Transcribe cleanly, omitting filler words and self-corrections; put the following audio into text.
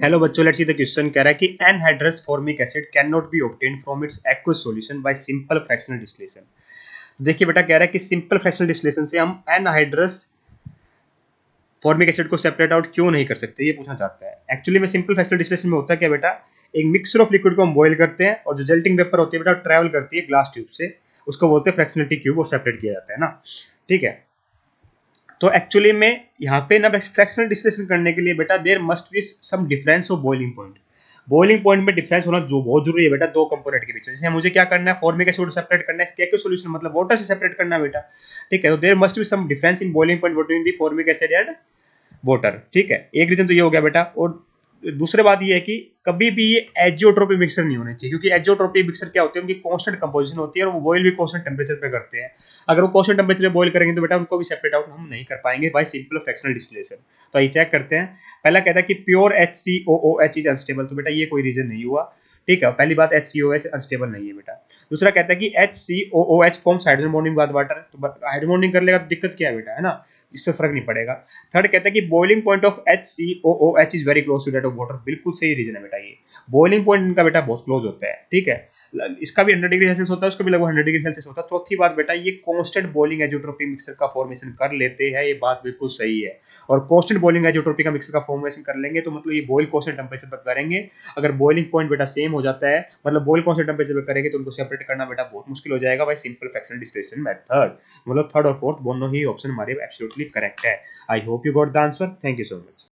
Hello बच्चों, let's see the question कह रहा है कि anhydrous formic acid can not be obtained from its aqueous solution bye simple fractional distillation. देखिए बेटा, कह रहा है कि सिंपल फ्रैक्शनल डिस्टिलेशन से हम एनहाइड्रस फॉर्मिक एसिड को सेपरेट आउट क्यों नहीं कर सकते, ये पूछना चाहता है। एक्चुअली में सिंपल फ्रैक्शनल डिस्टिलेशन में होता है क्या बेटा, एक मिक्सचर ऑफ लिक्विड को हम बॉइल करते हैं और जो जेल्टिंग वेपर होती है बेटा ट्रैवल करती है ग्लास ट्यूब से, उसको बोलते हैं फ्रैक्शनलिटी क्यूब और सेपरेट किया जाता है ना। ठीक है, तो एक्चुअली में यहाँ पे ना फ्रैक्शनल डिस्टिलेशन करने के लिए बेटा there must be some difference of boiling point. Boiling point में डिफरेंस होना जो बहुत जरूरी है बेटा दो कंपोनेंट के बीच में। जैसे मुझे क्या करना है, फॉर्मिक एसिड सेपरेट करना है, इसके एक्वस सॉल्यूशन मतलब वाटर से सेपरेट करना है बेटा। ठीक है, तो there must be some difference in boiling point between the formic acid and water. ठीक है, एक रीजन तो ये हो गया बेटा। और दूसरी बात ये है कि कभी भी ये एजियोट्रोपिक मिक्सर नहीं होने चाहिए, क्योंकि एजियोट्रोपिक मिक्सर क्या होते हैं, उनकी कांस्टेंट कंपोजिशन होती है और वो बॉयल भी कांस्टेंट टेंपरेचर पे करते हैं। अगर वो कांस्टेंट टेंपरेचर पे बॉयल करेंगे तो बेटा उनको भी सेपरेट आउट हम नहीं कर पाएंगे बाय सिंपल फ्रैक्शनल डिस्टिलेशन। तो आइए चेक करते हैं। पहला कहता है कि प्योर HCOOH इज अनस्टेबल, तो बेटा ये कोई रीजन नहीं हुआ। ठीक है, पहली बात HCOH अनस्टेबल नहीं है बेटा। दूसरा कहता है कि HCOOH फॉर्म्स हाइड्रोजन बॉन्डिंग बाद वाटर, तो हाइड्रोजन बॉन्डिंग कर लेगा तो दिक्कत क्या है बेटा, है ना, इससे फर्क नहीं पड़ेगा। थर्ड कहता है कि boiling point of HCOOH is very close to that of water, बिल्कुल सही रीजन है बेटा। ये बॉइलिंग पॉइंट इनका बेटा बहुत क्लोज होता है। ठीक है, इसका भी 100 डिग्री सेल्सियस होता है, उसका भी लगभग 100 डिग्री सेल्सियस होता है। चौथी बात बेटा, ये कांस्टेंट बॉइलिंग एजियोट्रोपिक मिक्सर का फॉर्मेशन कर लेते हैं, ये बात बिल्कुल सही है। और कांस्टेंट बॉइलिंग एजियोट्रोपिक का मिक्सर का फॉर्मेशन कर लेंगे तो मतलब ये बॉइल कांस्टेंट टेंपरेचर पर करेंगे। अगर बॉइलिंग पॉइंट बेटा सेम हो जाता है, मतलब बॉइल कांस्टेंट टेंपरेचर पर करेंगे तो उनको सेपरेट करना बेटा बहुत मुश्किल हो जाएगा bye simple fractional distillation method. मतलब थर्ड और फोर्थ दोनों ही ऑप्शन हमारे एब्सोल्युटली करेक्ट है। I hope you got the answer. Thank you so much.